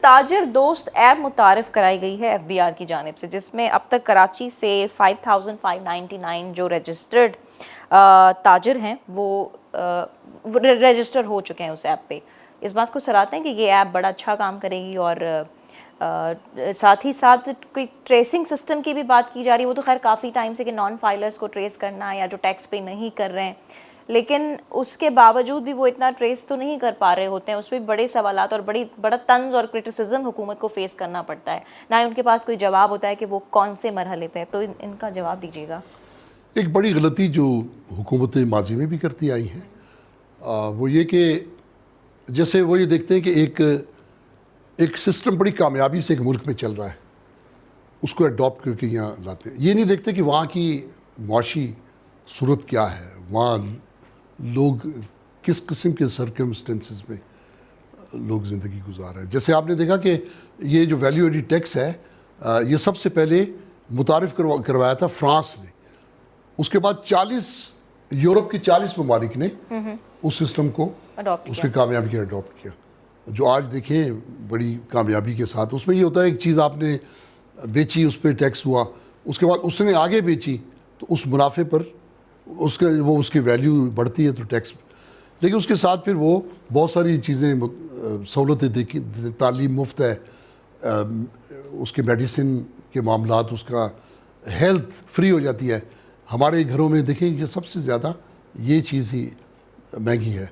تاجر دوست ایپ متعارف کرائی گئی ہے FBI کی جانب سے، جس میں اب تک کراچی سے 5599 جو رجسٹرڈ تاجر ہیں وہ رجسٹر ہو چکے ہیں اس ایپ پہ۔ اس بات کو سراہتے ہیں کہ یہ ایپ بڑا اچھا کام کرے گی، اور ساتھ ہی ساتھ کوئی ٹریسنگ سسٹم کی بھی بات کی جا رہی ہے۔ وہ تو خیر کافی ٹائم سے کہ نان فائلرز کو ٹریس کرنا یا جو ٹیکس پے نہیں کر رہے ہیں، لیکن اس کے باوجود بھی وہ اتنا ٹریس تو نہیں کر پا رہے ہوتے ہیں۔ اس میں بڑے سوالات اور بڑا طنز اور کرٹیسزم حکومت کو فیس کرنا پڑتا ہے، نہ ہی ان کے پاس کوئی جواب ہوتا ہے کہ وہ کون سے مرحلے پہ ہے۔ تو ان کا جواب دیجیے گا۔ ایک بڑی غلطی جو حکومتیں ماضی میں بھی کرتی آئی ہیں وہ یہ کہ جیسے وہ یہ دیکھتے ہیں کہ ایک سسٹم بڑی کامیابی سے ایک ملک میں چل رہا ہے، اس کو اڈاپٹ کر کے یہاں لاتے ہیں۔ یہ نہیں دیکھتے کہ وہاں کی معاشی صورت کیا ہے، وہاں لوگ کس قسم کے سرکمسٹنسز میں لوگ زندگی گزار رہے ہیں۔ جیسے آپ نے دیکھا کہ یہ جو ویلیو ایڈڈ ٹیکس ہے یہ سب سے پہلے متعارف کروایا تھا فرانس نے، اس کے بعد یورپ کے 40 ممالک نے اس سسٹم کو اس کی کامیابی کے اڈاپٹ کیا، جو آج دیکھیں بڑی کامیابی کے ساتھ۔ اس میں یہ ہوتا ہے ایک چیز آپ نے بیچی، اس پہ ٹیکس ہوا، اس کے بعد اس نے آگے بیچی تو اس منافع پر اس کی ویلیو بڑھتی ہے تو ٹیکس، لیکن اس کے ساتھ پھر وہ بہت ساری چیزیں سہولتیں تعلیم مفت ہے، اس کے میڈیسن کے معاملات، اس کا ہیلتھ فری ہو جاتی ہے۔ ہمارے گھروں میں دیکھیں کہ سب سے زیادہ یہ چیز ہی مہنگی ہے،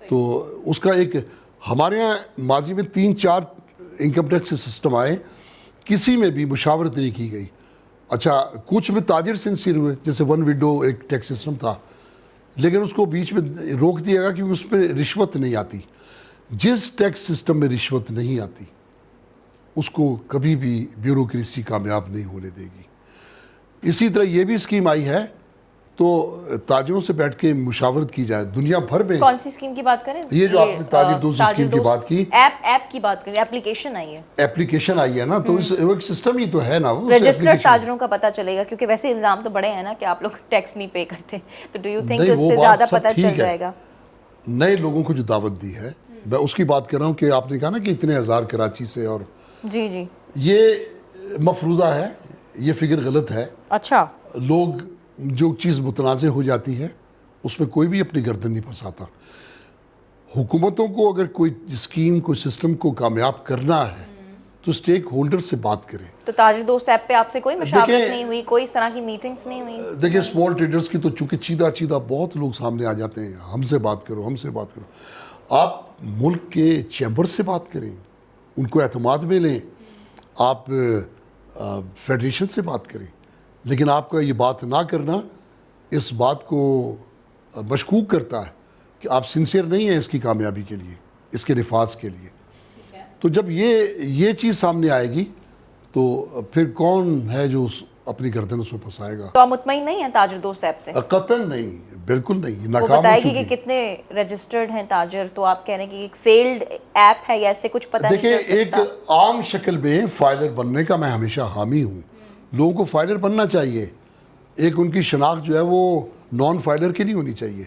تو اس کا ایک ہمارے یہاں ماضی میں 3-4 انکم ٹیکس سسٹم آئے، کسی میں بھی مشاورت نہیں کی گئی۔ اچھا کچھ میں تاجر سنسیر ہوئے، جیسے ون ونڈو ایک ٹیکس سسٹم تھا، لیکن اس کو بیچ میں روک دیا گیا کیونکہ اس پہ رشوت نہیں آتی۔ جس ٹیکس سسٹم میں رشوت نہیں آتی اس کو کبھی بھی بیوروکریسی کامیاب نہیں ہونے دے گی۔ اسی طرح یہ بھی اسکیم آئی ہے تو تاجروں سے بیٹھ کے مشاورت کی جائے دنیا بھر میں۔ کون سی اسکیم کی بات کریں؟ یہ جو آپ نے تاجر دوست اسکیم کی بات کی، ایپ کی بات کریں، اپلیکیشن آئی ہے، اپلیکیشن آئی ہے نا، تو ایک سسٹم ہی تو ہے نا، رجسٹرڈ تاجروں کا پتہ چلے گا، کیونکہ ویسے الزام تو بڑے ہیں نا کہ آپ لوگ ٹیکس نہیں پے کرتے، تو ڈو یو تھنک اس سے زیادہ پتہ چل جائے گا؟ نئے لوگوں کو جو دعوت دی ہے میں اس کی بات کر رہا ہوں کہ آپ نے کہا نا کہ اتنے ہزار کراچی سے، اور جی یہ مفروضہ ہے، یہ فگر غلط ہے۔ اچھا، لوگ جو چیز متنازع ہو جاتی ہے اس میں کوئی بھی اپنی گردن نہیں پھنساتا۔ حکومتوں کو اگر کوئی اسکیم کوئی سسٹم کو کامیاب کرنا ہے تو اسٹیک ہولڈر سے بات کریں۔ تو تاجر دوست ایپ پہ آپ سے کوئی مشاورت نہیں ہوئی، کوئی اس طرح کی میٹنگز نہیں ہوئی؟ دیکھیں اسمال ٹریڈرز کی تو چونکہ چیدہ بہت لوگ سامنے آ جاتے ہیں، ہم سے بات کرو، ہم سے بات کرو۔ آپ ملک کے چیمبر سے بات کریں، ان کو اعتماد میں لیں، آپ فیڈریشن سے بات کریں، لیکن آپ کا یہ بات نہ کرنا اس بات کو مشکوک کرتا ہے کہ آپ سنسیئر نہیں ہیں اس کی کامیابی کے لیے، اس کے نفاذ کے لیے۔ تو جب یہ چیز سامنے آئے گی تو پھر کون ہے جو اپنی گردن اس میں پھنسائے گا؟ تو آپ مطمئن نہیں ہیں تاجر دوست ایپ سے؟ قطعاً نہیں، بالکل نہیں، وہ ناکام ہو بتائے چکی گی کہ کتنے رجسٹرڈ ہیں تاجر، تو آپ کہہ رہے ہیں کہ ایک فیلڈ ایپ ہے یا ایسے کچھ پتہ نہیں چل سکتا؟ دیکھیں ایک عام شکل میں فائلر بننے کا میں ہمیشہ حامی ہوں، لوگوں کو فائلر بننا چاہیے، ایک ان کی شناخت جو ہے وہ نان فائلر کی نہیں ہونی چاہیے۔